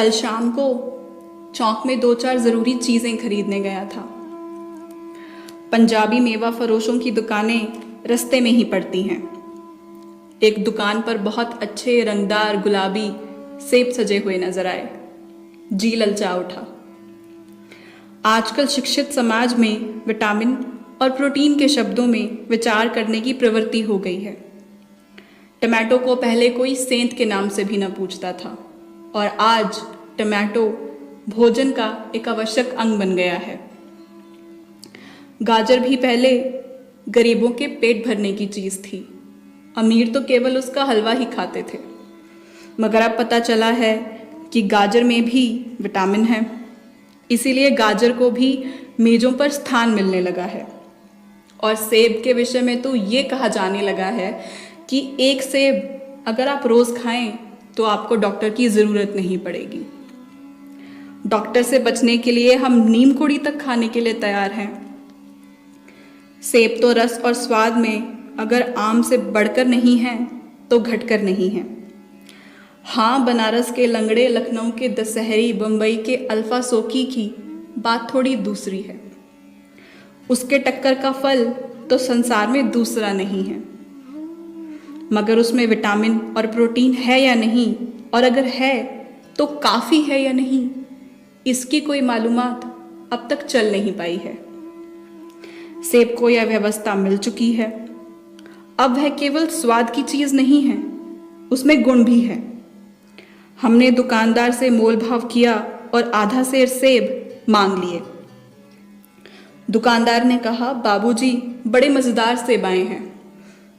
कल शाम को चौक में 2-4 ज़रूरी चीज़ें खरीदने गया था। पंजाबी मेवा फरोशों की दुकानें रास्ते में ही पड़ती हैं। एक दुकान पर बहुत अच्छे रंगदार गुलाबी सेब सजे हुए नजर आए। जी ललचा उठा। आजकल शिक्षित समाज में विटामिन और प्रोटीन के शब्दों में विचार करने की प्रवृत्ति हो गई है। टमाटो को पहले कोई सेंध के नाम से भी न पूछता था और आज टमाटो भोजन का एक आवश्यक अंग बन गया है। गाजर भी पहले गरीबों के पेट भरने की चीज़ थी। अमीर तो केवल उसका हलवा ही खाते थे, मगर अब पता चला है कि गाजर में भी विटामिन है। इसीलिए गाजर को भी मेज़ों पर स्थान मिलने लगा है। और सेब के विषय में तो ये कहा जाने लगा है कि एक सेब अगर आप रोज़ खाएं तो आपको डॉक्टर की ज़रूरत नहीं पड़ेगी। डॉक्टर से बचने के लिए हम नीम कोड़ी तक खाने के लिए तैयार हैं। सेब तो रस और स्वाद में अगर आम से बढ़कर नहीं है तो घटकर नहीं है। हाँ, बनारस के लंगड़े, लखनऊ के दशहरी, बम्बई के अल्फा सोकी की बात थोड़ी दूसरी है। उसके टक्कर का फल तो संसार में दूसरा नहीं है, मगर उसमें विटामिन और प्रोटीन है या नहीं, और अगर है तो काफ़ी है या नहीं, इसकी कोई मालूमात अब तक चल नहीं पाई है। सेब को यह व्यवस्था मिल चुकी है। अब वह केवल स्वाद की चीज़ नहीं है, उसमें गुण भी है। हमने दुकानदार से मोल भाव किया और आधा सेर सेब मांग लिए। दुकानदार ने कहा, बाबूजी बड़े मज़ेदार सेब आए हैं,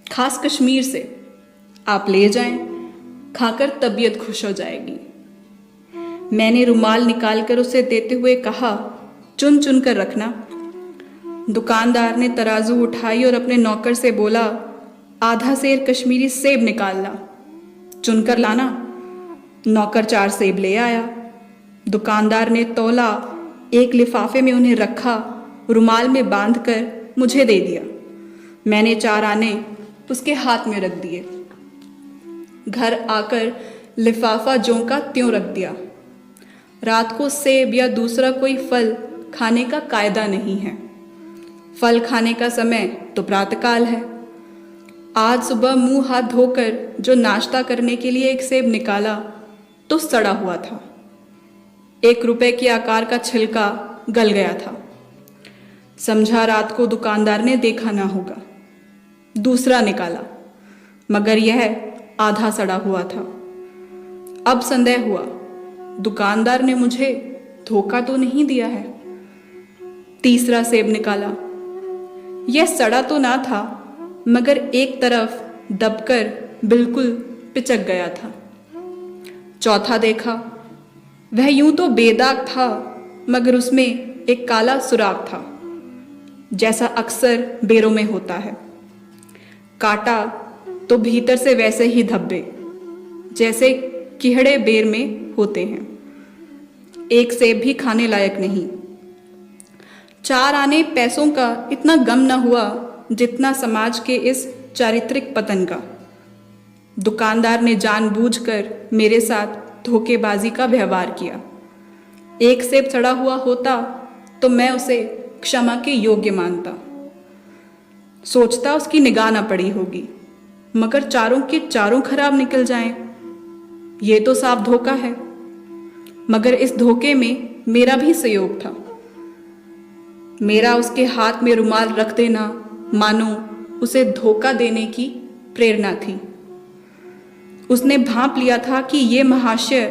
खास कश्मीर से, आप ले जाएं, खाकर तबीयत खुश हो जाएगी। मैंने रुमाल निकालकर उसे देते हुए कहा, चुन चुन कर रखना। दुकानदार ने तराजू उठाई और अपने नौकर से बोला, आधा सेर कश्मीरी सेब निकालना, चुनकर लाना। नौकर 4 सेब ले आया। दुकानदार ने तौला, एक लिफाफे में उन्हें रखा, रुमाल में बांधकर मुझे दे दिया। मैंने 4 आने उसके हाथ में रख दिए। घर आकर लिफाफा ज्यों का त्यों रख दिया। रात को सेब या दूसरा कोई फल खाने का कायदा नहीं है। फल खाने का समय तो प्रातःकाल है। आज सुबह मुंह हाथ धोकर जो नाश्ता करने के लिए एक सेब निकाला तो सड़ा हुआ था। 1 रुपए के आकार का छिलका गल गया था। समझा रात को दुकानदार ने देखा ना होगा। दूसरा निकाला, मगर यह आधा सड़ा हुआ था। अब संदेह हुआ, दुकानदार ने मुझे धोखा तो नहीं दिया है। तीसरा सेब निकाला, यह सड़ा तो ना था, मगर एक तरफ दबकर बिल्कुल पिचक गया था। चौथा देखा, वह यूं तो बेदाग था, मगर उसमें एक काला सुराख था, जैसा अक्सर बेरों में होता है। काटा तो भीतर से वैसे ही धब्बे, जैसे कीड़े बेर में होते हैं। एक सेब भी खाने लायक नहीं। 4 आने पैसों का इतना गम न हुआ जितना समाज के इस चारित्रिक पतन का। दुकानदार ने जानबूझकर मेरे साथ धोखेबाजी का व्यवहार किया। एक सेब सड़ा हुआ होता तो मैं उसे क्षमा के योग्य मानता। सोचता उसकी निगाह न पड़ी होगी, मगर 4 के 4 खराब निकल जाएं, ये तो साफ धोखा है। मगर इस धोखे में मेरा भी सहयोग था। मेरा उसके हाथ में रुमाल रख देना मानो उसे धोखा देने की प्रेरणा थी। उसने भांप लिया था कि ये महाशय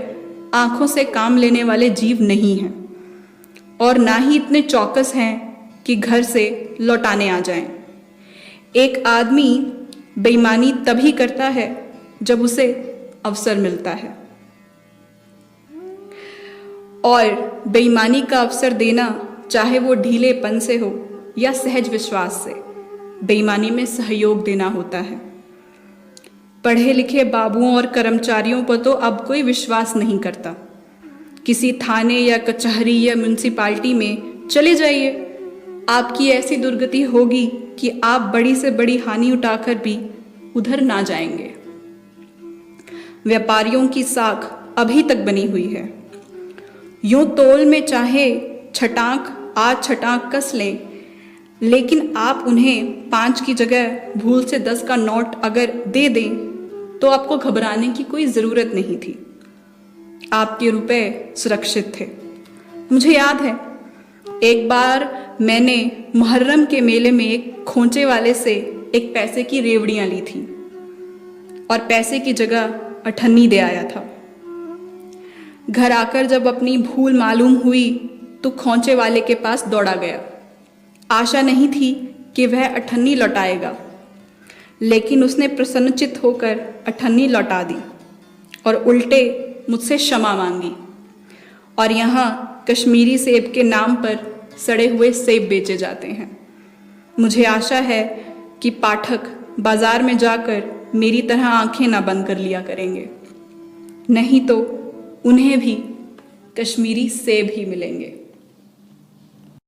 आंखों से काम लेने वाले जीव नहीं हैं और ना ही इतने चौकस हैं कि घर से लौटाने आ जाएं। एक आदमी बेईमानी तभी करता है जब उसे अवसर मिलता है, और बेईमानी का अवसर देना, चाहे वो ढीलेपन से हो या सहज विश्वास से, बेईमानी में सहयोग देना होता है। पढ़े लिखे बाबुओं और कर्मचारियों पर तो अब कोई विश्वास नहीं करता। किसी थाने या कचहरी या म्यूनसिपालिटी में चले जाइए, आपकी ऐसी दुर्गति होगी कि आप बड़ी से बड़ी हानि उठाकर भी उधर ना जाएंगे। व्यापारियों की साख अभी तक बनी हुई है। यूं तोल में चाहे छटाक आज छटाक कस लें, लेकिन आप उन्हें 5 की जगह भूल से 10 का नोट अगर दे दें तो आपको घबराने की कोई ज़रूरत नहीं थी। आपके रुपए सुरक्षित थे। मुझे याद है एक बार मैंने मुहर्रम के मेले में एक खोंचे वाले से एक पैसे की रेवड़ियाँ ली थी और पैसे की जगह अठन्नी दे आया था। घर आकर जब अपनी भूल मालूम हुई तो खोंचे वाले के पास दौड़ा गया। आशा नहीं थी कि वह अठन्नी लौटाएगा, लेकिन उसने प्रसन्नचित्त होकर अठन्नी लौटा दी और उल्टे मुझसे क्षमा मांगी। और यहाँ कश्मीरी सेब के नाम पर सड़े हुए सेब बेचे जाते हैं। मुझे आशा है कि पाठक बाजार में जाकर मेरी तरह आंखें ना बंद कर लिया करेंगे, नहीं तो उन्हें भी कश्मीरी सेब ही मिलेंगे।